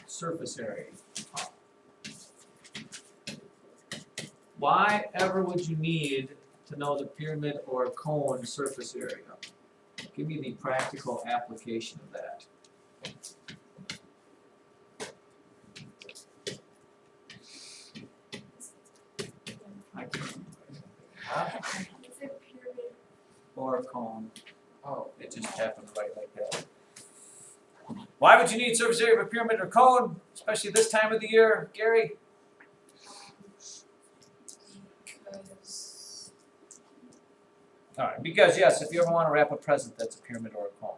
surface area. Why ever would you need to know the pyramid or cone surface area? Give me the practical application of that. Is it pyramid? Or a cone. Oh, it just happened right like that. Why would you need surface area of a pyramid or cone, especially this time of the year, Gary? Because All right, because yes, if you ever want to wrap a present, that's a pyramid or a cone.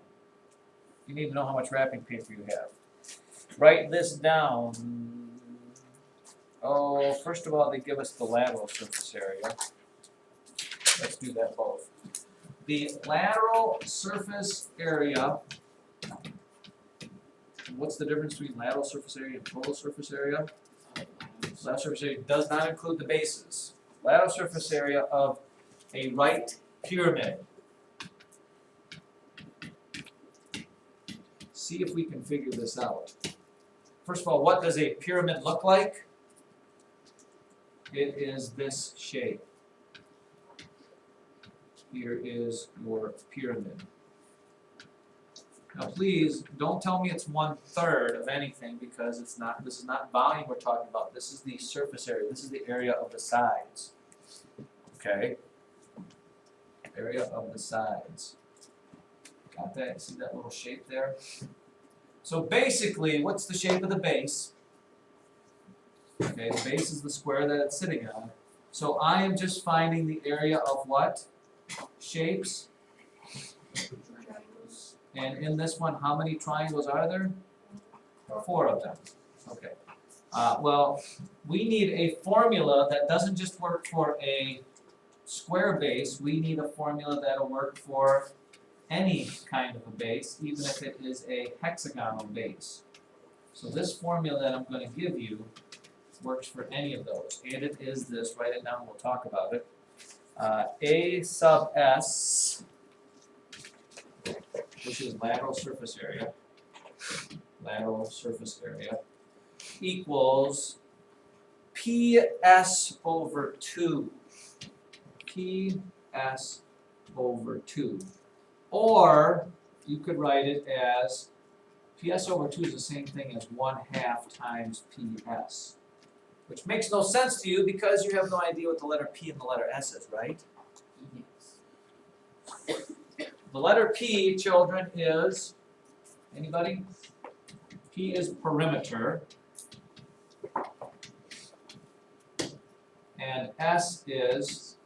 You need to know how much wrapping paper you have. Write this down. Oh, first of all, they give us the lateral surface area. Let's do that both. The lateral surface area, what's the difference between lateral surface area and total surface area? Lateral surface area does not include the bases. Lateral surface area of a right pyramid. See if we can figure this out. First of all, what does a pyramid look like? It is this shape. Here is your pyramid. Now please, don't tell me it's 1/3 of anything because it's not. This is not volume we're talking about. This is the surface area. This is the area of the sides. Okay? Area of the sides. Got that? See that little shape there? So basically, what's the shape of the base? Okay, the base is the square that it's sitting on. So I am just finding the area of what? Shapes. And in this one, how many triangles are there? 4 of them. Okay. Well, we need a formula that doesn't just work for a square base. We need a formula that'll work for any kind of a base, even if it is a hexagonal base. So this formula that I'm going to give you works for any of those. And it is this. Write it down. We'll talk about it. A sub S, which is lateral surface area, equals PS over 2. PS over 2. Or you could write it as PS over 2 is the same thing as 1/2 times PS. Which makes no sense to you because you have no idea what the letter P and the letter S is, right? Yes. The letter P, children, is, anybody? P is perimeter. And S is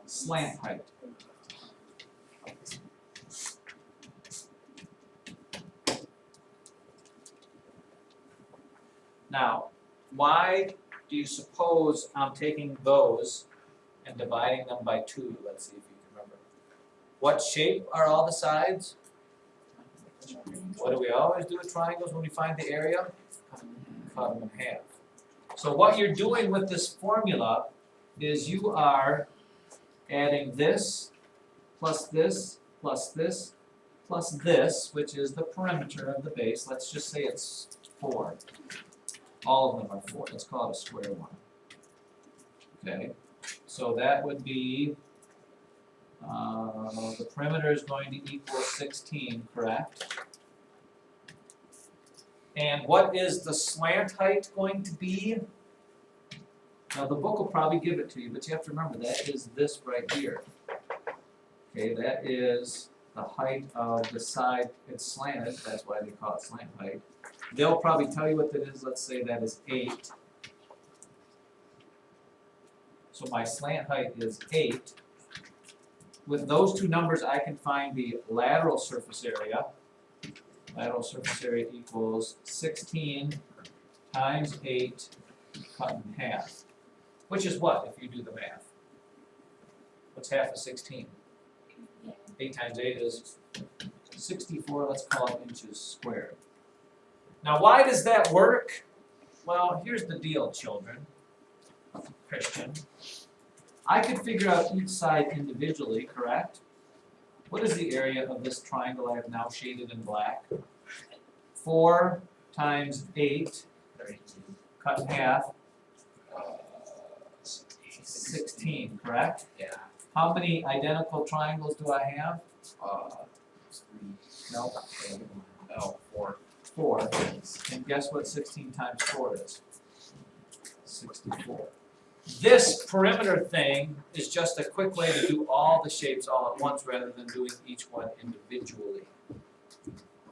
slant height. Now, why do you suppose I'm taking those and dividing them by 2? Let's see if you can remember. What shape are all the sides? What do we always do with triangles when we find the area? Cut them in half. So what you're doing with this formula is you are adding this, plus this, plus this, plus this, which is the perimeter of the base. Let's just say it's 4. All of them are 4. Let's call it a square one. Okay, so that would be, the perimeter is going to equal 16, correct? And what is the slant height going to be? Now the book will probably give it to you, but you have to remember that is this right here. Okay, that is the height of the side. It's slanted, that's why they call it slant height. They'll probably tell you what that is. Let's say that is 8. So my slant height is 8. With those two numbers, I can find the lateral surface area. Lateral surface area equals 16 times 8 cut in half. Which is what, if you do the math? What's half of 16? 8 times 8 is 64, let's call it inches squared. Now, why does that work? Well, here's the deal, children. Christian. I could figure out each side individually, correct? What is the area of this triangle I have now shaded in black? 4 times 8, 32. cut in half, Uh, 16, correct? Yeah. How many identical triangles do I have? 3. No, Oh, 4. 4. And guess what 16 times 4 is? 64. This perimeter thing is just a quick way to do all the shapes all at once rather than doing each one individually.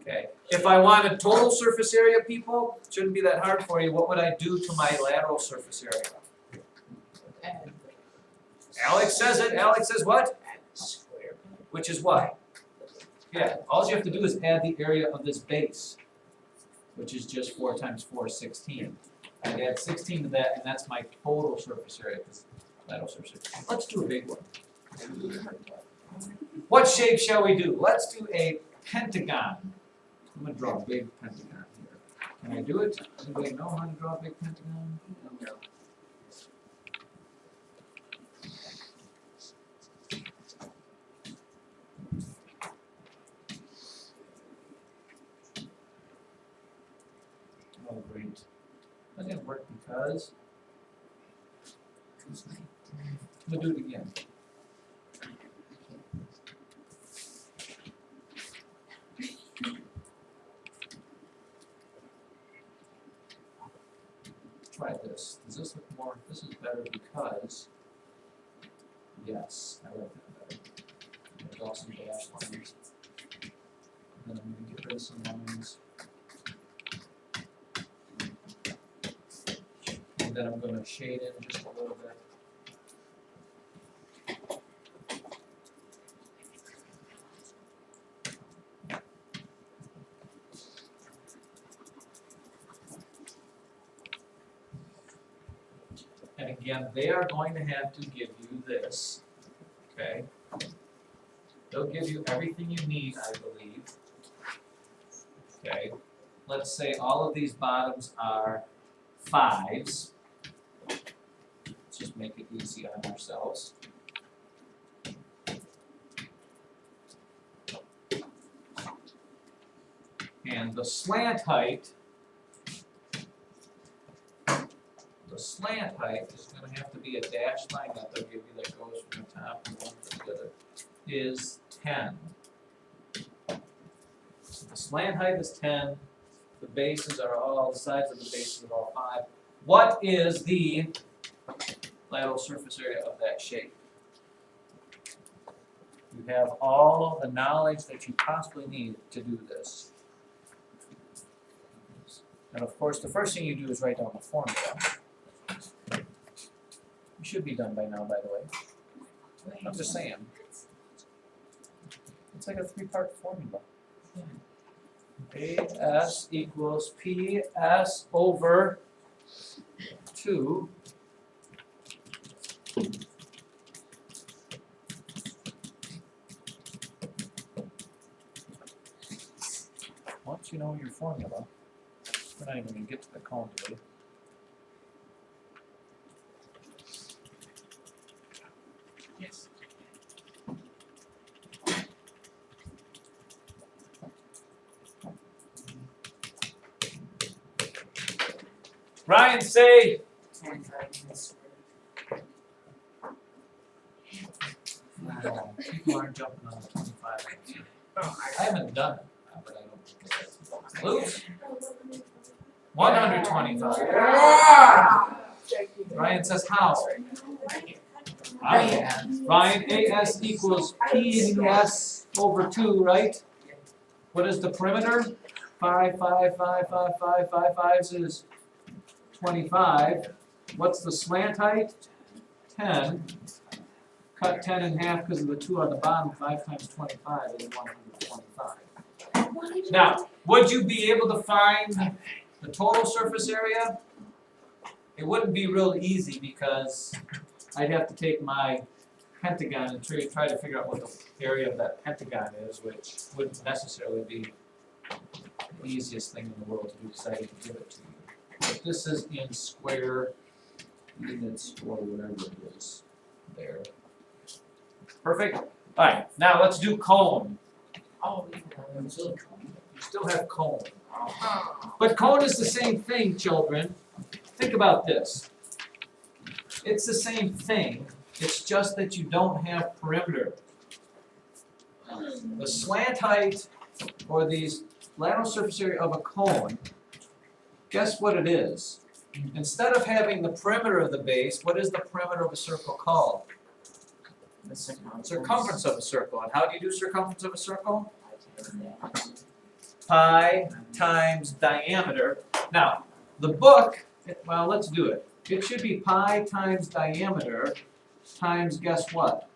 Okay, if I wanted total surface area, people, shouldn't be that hard for you, what would I do to my lateral surface area? Alex says it, Alex says what? Square. Which is what? Yeah, all you have to do is add the area of this base, which is just 4 times 4 is 16. I add 16 to that, and that's my total surface area, because lateral surface area. Let's do a big one. What shape shall we do? Let's do a pentagon. I'm going to draw a big pentagon here. Can I do it? Anybody know how to draw a big pentagon? No. Oh, great. That didn't work because we'll do it again. Try this. Does this look more? This is better because, yes, I like that better. There's also dash lines. Then I'm going to get rid of some lines. And then I'm going to shade in just a little bit. And again, they are going to have to give you this, okay? They'll give you everything you need, I believe. Okay, let's say all of these bottoms are 5s. Let's just make it easy on ourselves. And the slant height is going to have to be a dashed line that they'll give you that goes from the top and one to the other, is 10. So the slant height is 10. The bases are all, the sides of the bases are all 5. What is the lateral surface area of that shape? You have all the knowledge that you possibly need to do this. And of course, the first thing you do is write down the formula. You should be done by now, by the way. I'm just saying. It's like a 3-part formula. AS equals PS over 2 once you know your formula, we're not even going to get to the column today. Yes. Ryan, say. No, people aren't jumping on the 25. I haven't done it, but I don't think that's Luke? 125. Ryan says how? Ryan, AS equals PS over 2, right? What is the perimeter? 5, 5, 5, 5, 5, 5, 5s is 25. What's the slant height? 10. Cut 10 in half because of the 2 on the bottom. 5 times 25 is 125. Now, would you be able to find the total surface area? It wouldn't be real easy because I'd have to take my pentagon and try to figure out what the area of that pentagon is, which wouldn't necessarily be the easiest thing in the world to do, because I didn't give it to you. But this is in square units or whatever it is there. Perfect. Alright, now let's do cone. Oh, yeah, it's really cool. You still have cone. Oh. But cone is the same thing, children. Think about this. It's the same thing, it's just that you don't have perimeter. The slant height or the lateral surface area of a cone, guess what it is? Instead of having the perimeter of the base, what is the perimeter of a circle called? The Circumference of a circle. And how do you do circumference of a circle? Pi times diameter. Now, the book, well, let's do it. It should be pi times diameter times guess what?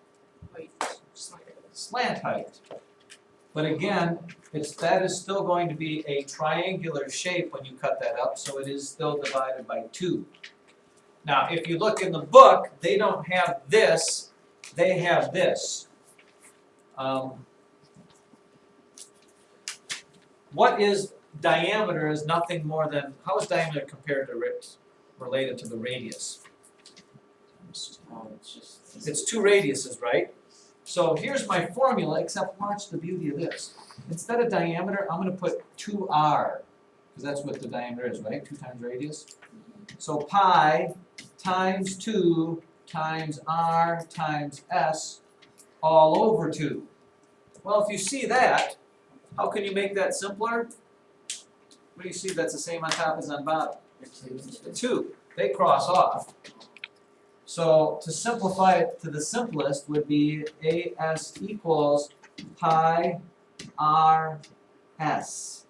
Wait, Slant height. But again, that is still going to be a triangular shape when you cut that up, so it is still divided by 2. Now, if you look in the book, they don't have this, they have this. What is diameter is nothing more than, how is diameter compared to related to the radius? Oh, it's just. It's 2 radiuses, right? So here's my formula, except watch the beauty of this. Instead of diameter, I'm going to put 2r, because that's what the diameter is, right? 2 times radius. So pi times 2 times r times s all over 2. Well, if you see that, how can you make that simpler? What do you see that's the same on top as on bottom? The 2. They cross off. So to simplify it to the simplest would be AS equals pi r s.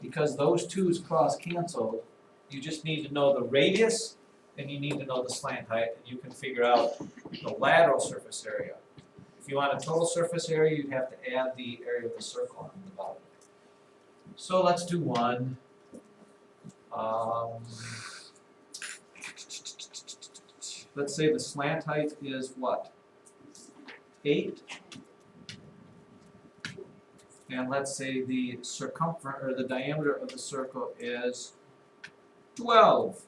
Because those 2's cross cancel, you just need to know the radius and you need to know the slant height, and you can figure out the lateral surface area. If you want a total surface area, you'd have to add the area of the circle on the bottom. So let's do one. Let's say the slant height is what? 8. And let's say the circumference or the diameter of the circle is 12.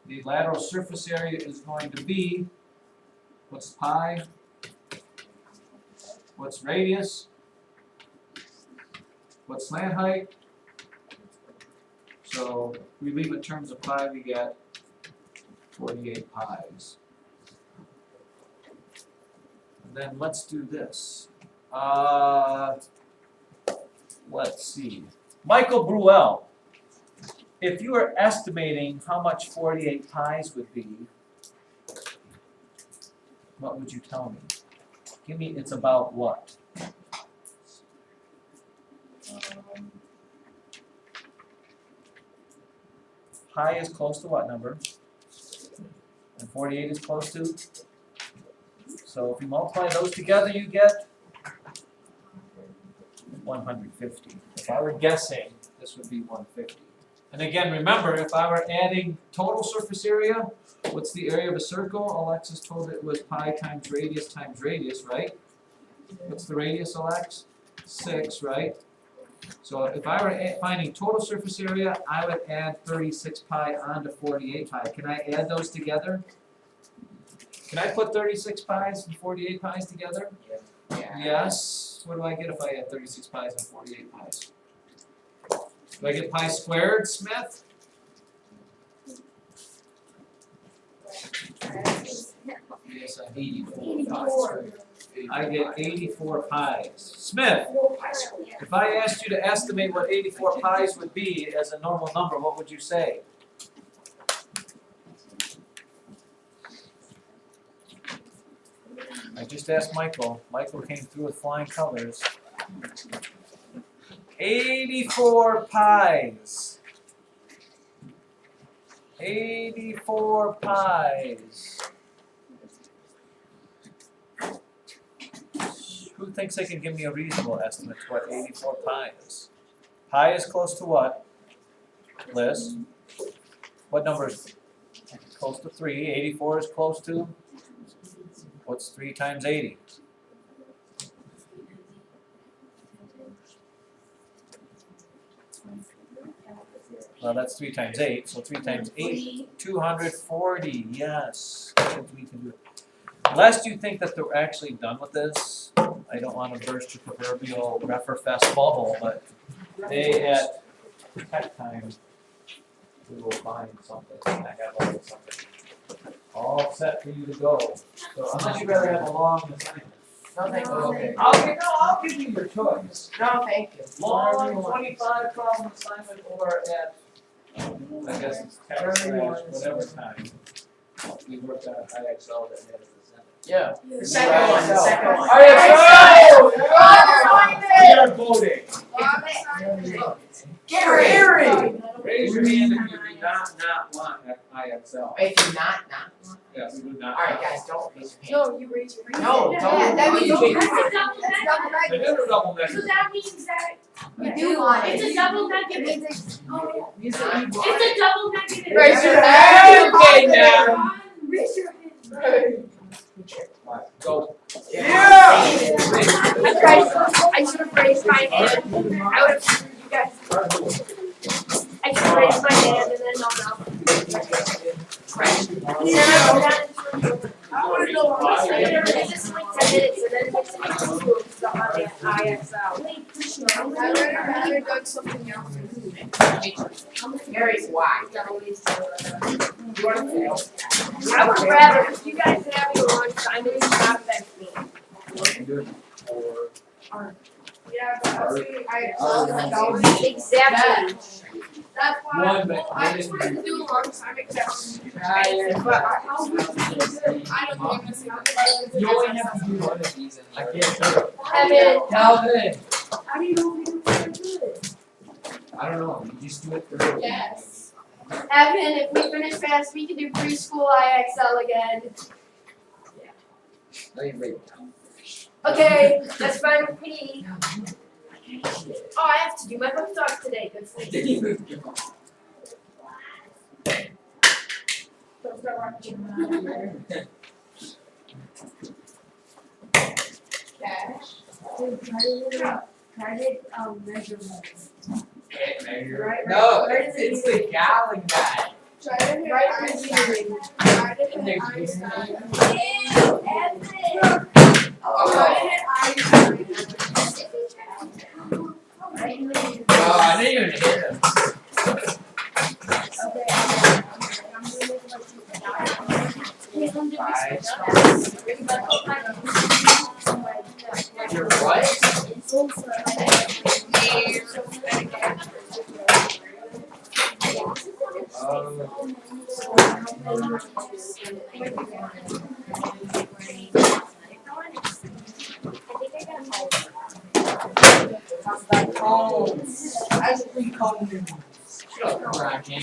The lateral surface area is going to be, what's pi? What's radius? What's slant height? So if we leave in terms of pi, we get 48 pi's. And then let's do this. Let's see. Michael Bruel, if you were estimating how much 48 pi's would be, what would you tell me? Give me, it's about what? Pi is close to what number? And 48 is close to? So if you multiply those together, you get 150. If I were guessing, this would be 150. And again, remember, if I were adding total surface area, what's the area of a circle? Alexis told it was pi times, radius, right? What's the radius, Alex? 6, right? So if I were finding total surface area, I would add 36 pi onto 48 pi. Can I add those together? Can I put 36 pi's and 48 pi's together? Yeah. Yes. What do I get if I add 36 pi's and 48 pi's? Do I get pi squared, Smith? Yes, I need 84. I get 84 pi's. Smith, if I asked you to estimate what 84 pi's would be as a normal number, what would you say? I just asked Michael. Michael came through with flying colors. 84 pi's. 84 pi's. Who thinks they can give me a reasonable estimate to what 84 pi is? Pi is close to what? Liz? What number is close to 3? 84 is close to? What's 3 times 80? Well, that's 3 times 8, so 3 times 8, 240, yes. We can do it. lest you think that they're actually done with this, I don't wanna burst your proverbial Referfest bubble, but they at tech time, we will find something, I have all set for you to go. So unless you'd rather have a long assignment. No, thank you. Okay. I'll give you your choice. No, thank you. Long Whatever you want. 25 problem assignment or at, I guess it's text slash whatever time. We worked on IXL that had it presented. Yeah. The second one, the second one. IXL! We are voting. Gary! Raise your hand if you do not want IXL. If you not. Yes, we do not. Alright, guys, don't raise your hand. No, you raise your hand. No, Yeah, don't. that No, means you you can't. it's double negative. They did a double So negative. that means that You do want it. it's a double negative. You said you want It's a double negative. Raise your hand, okay, now. Raise your hand. Go. Yeah! I should have raised my hand. I would have, you guys, I should have raised my hand and then no. And then I go down and I wanna go on. it's just like 10 minutes and then it's like stuff on the IXL. I'd rather done something else. Gary's why? You wanna fail? I would rather, if you guys have your lunch, I know you not affect me. Yeah, but I see, Exactly. that's why, One, well, I just wanted to do a long time exam. Yeah. But how would you do it? I don't think I'm gonna see how to You only have to do one of these in I the can't do it. Evan, Calvin. how do you know if you're good? I don't know, you just do it for. Yes. Evan, if we finish fast, we can do preschool IXL again. No, you wait. Okay, that's fine with me. Oh, I have to do my book talk today. Good for me. Cash. Measurements. No, it's the gallon guy. Try to hit Right Einstein. Try to hit Einstein. Ew, Evan. Try to hit Einstein. Oh, I didn't even hit him. You're what? Oh, I was recalling him. Shut up, Rocky.